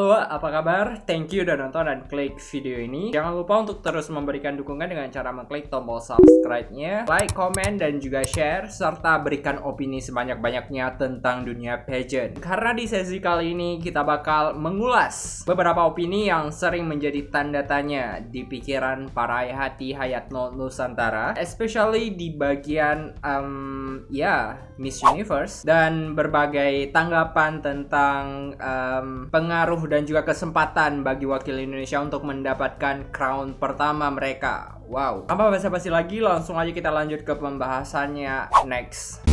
Halo, apa kabar? Thank you udah nonton dan klik video ini. Jangan lupa untuk terus memberikan dukungan dengan cara mengklik tombol subscribe-nya, like, komen, dan juga share, serta berikan opini sebanyak-banyaknya tentang dunia pageant. Karena di sesi kali ini kita bakal mengulas beberapa opini yang sering menjadi tanda tanya di pikiran para hati Hayatno Nusantara, especially di bagian Miss Universe, dan berbagai tanggapan tentang pengaruh dan juga kesempatan bagi wakil Indonesia untuk mendapatkan crown pertama mereka. Wow. Tanpa basa-basi lagi, langsung aja kita lanjut ke pembahasannya next.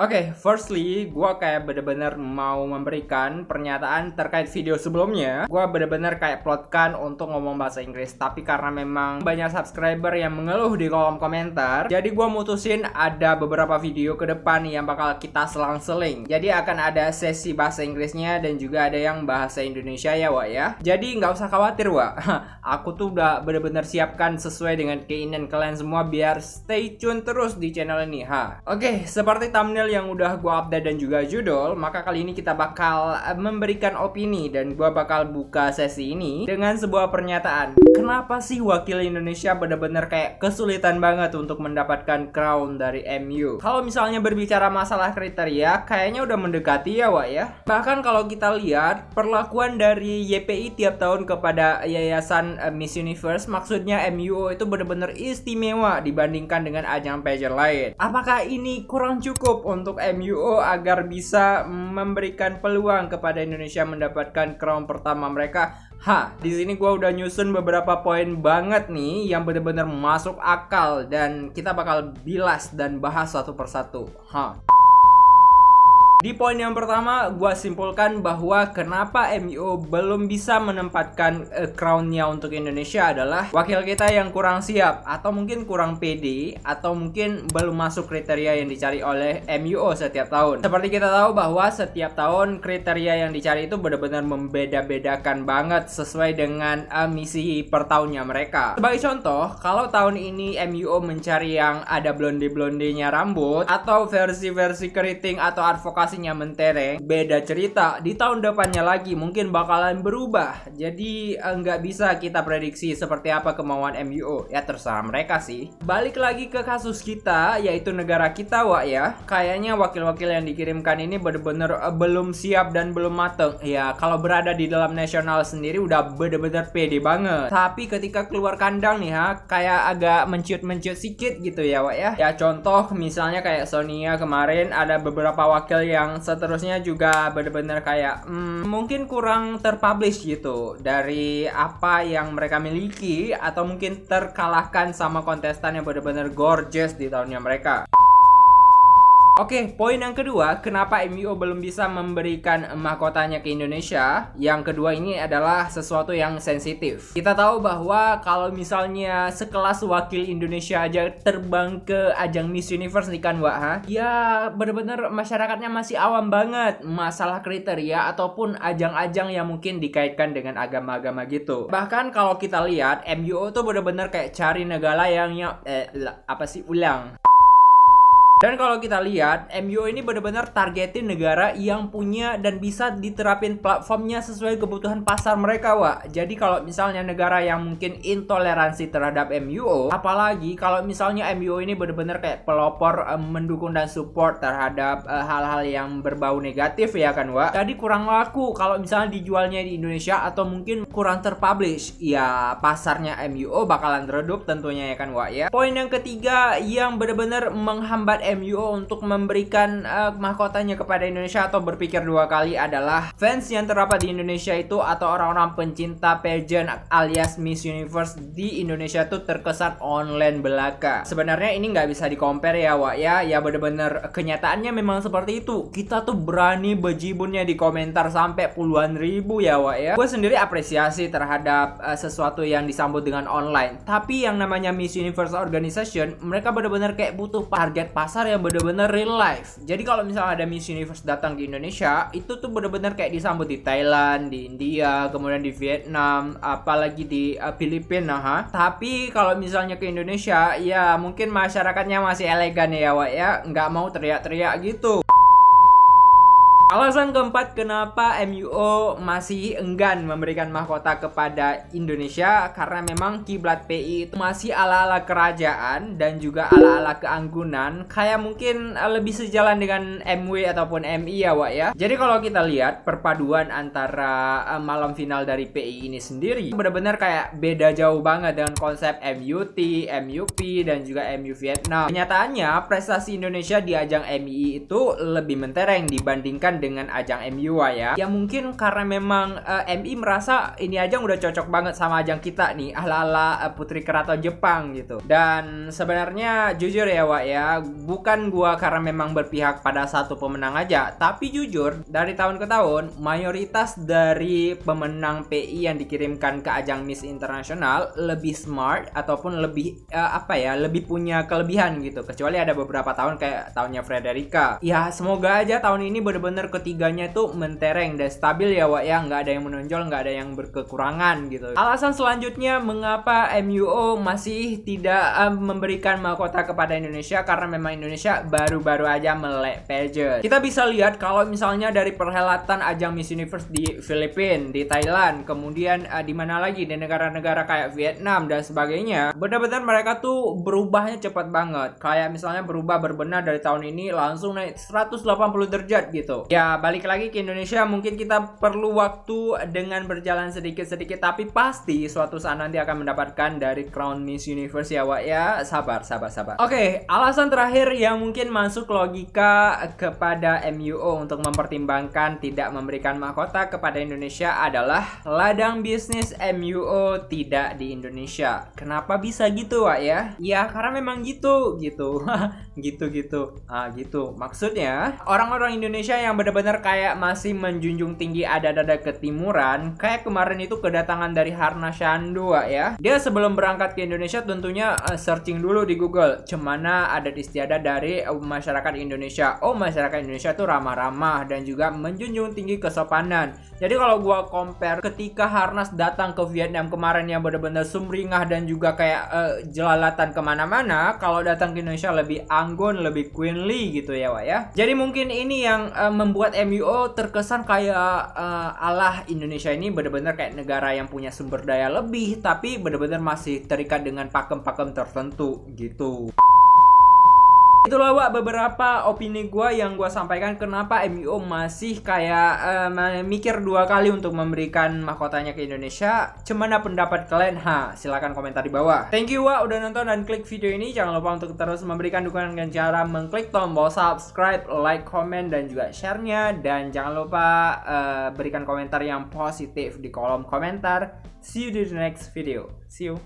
Oke, firstly, gue kayak bener-bener mau memberikan pernyataan terkait video sebelumnya. Gue bener-bener kayak plotkan untuk ngomong bahasa Inggris, tapi karena memang banyak subscriber yang mengeluh di kolom komentar, jadi gue mutusin ada beberapa video ke depan yang bakal kita selang-seling. Jadi akan ada sesi bahasa Inggrisnya dan juga ada yang bahasa Indonesia ya, Wak ya. Jadi nggak usah khawatir, Wak. Aku tuh udah bener-bener siapkan sesuai dengan keinginan kalian semua biar stay tune terus di channel ini, ha. Oke, seperti thumbnail yang udah gua update dan juga judul, maka kali ini kita bakal memberikan opini dan gua bakal buka sesi ini dengan sebuah pernyataan. Kenapa sih wakil Indonesia bener-bener kayak kesulitan banget untuk mendapatkan crown dari MU? Kalau misalnya berbicara masalah kriteria, kayaknya udah mendekati ya, Wak ya. Bahkan kalau kita lihat perlakuan dari YPI tiap tahun kepada yayasan Miss Universe, maksudnya MU itu bener-bener istimewa dibandingkan dengan ajang pageant lain. Apakah ini kurang cukup untuk MUO agar bisa memberikan peluang kepada Indonesia mendapatkan crown pertama mereka? Di sini gua udah nyusun beberapa poin banget nih yang benar-benar masuk akal dan kita bakal bilas dan bahas satu persatu. Di poin yang pertama, gue simpulkan bahwa kenapa MU belum bisa menempatkan crown-nya untuk Indonesia adalah wakil kita yang kurang siap, atau mungkin kurang pede, atau mungkin belum masuk kriteria yang dicari oleh MUO setiap tahun. Seperti kita tahu bahwa setiap tahun kriteria yang dicari itu benar-benar membeda-bedakan banget sesuai dengan misi per tahunnya mereka. Sebagai contoh, kalau tahun ini MUO mencari yang ada blonde-blondenya rambut, atau versi-versi keriting atau advokasi mentereng, beda cerita. Di tahun depannya lagi mungkin bakalan berubah. Jadi nggak bisa kita prediksi seperti apa kemauan MUO. Ya terserah mereka sih. Balik lagi ke kasus kita, yaitu negara kita, Wak ya. Kayaknya wakil-wakil yang dikirimkan ini bener-bener belum siap dan belum mateng. Ya kalau berada di dalam nasional sendiri udah bener-bener pede banget. Tapi ketika keluar kandang nih kayak agak menciut-menciut sedikit gitu ya, Wak ya. Ya contoh misalnya kayak Sonia kemarin, ada beberapa wakil yang seterusnya juga benar-benar kayak mungkin kurang terpublish gitu dari apa yang mereka miliki, atau mungkin terkalahkan sama kontestan yang benar-benar gorgeous di tahunnya mereka. Oke, poin yang kedua, kenapa MUO belum bisa memberikan mahkotanya ke Indonesia? Yang kedua ini adalah sesuatu yang sensitif. Kita tahu bahwa kalau misalnya sekelas wakil Indonesia aja terbang ke ajang Miss Universe nih kan, Wak, ya bener-bener masyarakatnya masih awam banget masalah kriteria ataupun ajang-ajang yang mungkin dikaitkan dengan agama-agama gitu. Bahkan kalau kita lihat, MUO tuh bener-bener kayak cari negara yang ulang. Dan kalau kita lihat, MUO ini benar-benar targetin negara yang punya dan bisa diterapin platformnya sesuai kebutuhan pasar mereka, Wak. Jadi kalau misalnya negara yang mungkin intoleransi terhadap MUO, apalagi kalau misalnya MUO ini benar-benar kayak pelopor mendukung dan support terhadap hal-hal yang berbau negatif ya kan, Wak. Jadi kurang laku kalau misalnya dijualnya di Indonesia, atau mungkin kurang terpublish. Ya pasarnya MUO bakalan redup tentunya ya kan, Wak ya. Poin yang ketiga yang benar-benar menghambat MUO untuk memberikan mahkotanya kepada Indonesia atau berpikir dua kali adalah fans yang terdapat di Indonesia itu, atau orang-orang pencinta pageant alias Miss Universe di Indonesia tuh terkesan online belaka. Sebenarnya ini nggak bisa di-compare ya, Wak ya. Ya bener-bener kenyataannya memang seperti itu. Kita tuh berani bejibunnya di komentar sampai puluhan ribu ya, Wak ya. Gue sendiri apresiasi terhadap sesuatu yang disambut dengan online. Tapi yang namanya Miss Universe Organization, mereka bener-bener kayak butuh target pasar pasar yang bener-bener real life. Jadi kalau misalnya ada Miss Universe datang di Indonesia, itu tuh bener-bener kayak disambut di Thailand, di India, kemudian di Vietnam, apalagi di Filipina. Tapi kalau misalnya ke Indonesia, ya mungkin masyarakatnya masih elegan ya Wak ya, nggak mau teriak-teriak gitu. Alasan keempat kenapa MUO masih enggan memberikan mahkota kepada Indonesia, karena memang kiblat PI itu masih ala-ala kerajaan dan juga ala-ala keanggunan, kayak mungkin lebih sejalan dengan MW ataupun MI ya Wak ya. Jadi kalau kita lihat perpaduan antara malam final dari PI ini sendiri benar-benar kayak beda jauh banget dengan konsep MUT, MUP dan juga MU Vietnam. Kenyataannya prestasi Indonesia di ajang MI itu lebih mentereng dibandingkan dengan ajang MUA ya. Ya mungkin karena memang MI merasa ini ajang udah cocok banget sama ajang kita nih, ala-ala Putri Keraton Jepang gitu. Dan sebenarnya jujur ya Wak ya, bukan gua karena memang berpihak pada satu pemenang aja, tapi jujur dari tahun ke tahun mayoritas dari pemenang PI yang dikirimkan ke ajang Miss Internasional lebih smart ataupun lebih lebih punya kelebihan gitu. Kecuali ada beberapa tahun kayak tahunnya Frederica. Ya semoga aja tahun ini bener-bener ketiganya itu mentereng dan stabil ya Wak ya, nggak ada yang menonjol, nggak ada yang berkekurangan gitu. Alasan selanjutnya mengapa MUO masih tidak memberikan mahkota kepada Indonesia, karena memang Indonesia baru-baru aja melek pageant. Kita bisa lihat kalau misalnya dari perhelatan ajang Miss Universe di Filipina, di Thailand, kemudian di mana lagi, di negara-negara kayak Vietnam dan sebagainya, benar-benar mereka tuh berubahnya cepat banget. Kayak misalnya berubah berbenah dari tahun ini langsung naik 180 derajat gitu. Ya balik lagi ke Indonesia, mungkin kita perlu waktu dengan berjalan sedikit-sedikit, tapi pasti suatu saat nanti akan mendapatkan dari crown Miss Universe ya Wak ya. Sabar. Oke, alasan terakhir yang mungkin masuk logika kepada MUO untuk mempertimbangkan tidak memberikan mahkota kepada Indonesia adalah ladang bisnis MUO tidak di Indonesia. Kenapa bisa gitu Wak ya? Ya karena memang gitu. gitu. Maksudnya orang-orang Indonesia yang benar-benar kayak masih menjunjung tinggi adat-adat ketimuran, kayak kemarin itu kedatangan dari Harna Shandu ya. Dia sebelum berangkat ke Indonesia tentunya searching dulu di Google cemana adat istiadat dari masyarakat Indonesia. Oh, masyarakat Indonesia tuh ramah-ramah dan juga menjunjung tinggi kesopanan. Jadi kalau gua compare ketika Harnas datang ke Vietnam kemarin yang benar-benar sumringah dan juga kayak jelalatan kemana-mana, kalau datang ke Indonesia lebih anggun, lebih queenly gitu ya Wak ya. Jadi mungkin ini yang membuat MUO terkesan kayak Allah Indonesia ini benar-benar kayak negara yang punya sumber daya lebih, tapi benar-benar masih terikat dengan pakem-pakem tertentu gitu. Itulah Wak beberapa opini gue yang gue sampaikan kenapa MUO masih kayak mikir dua kali untuk memberikan mahkotanya ke Indonesia. Gimana pendapat kalian? Silahkan komentar di bawah. Thank you Wak udah nonton dan klik video ini. Jangan lupa untuk terus memberikan dukungan dengan cara mengklik tombol subscribe, like, komen, dan juga share-nya. Dan jangan lupa berikan komentar yang positif di kolom komentar. See you di the next video. See you.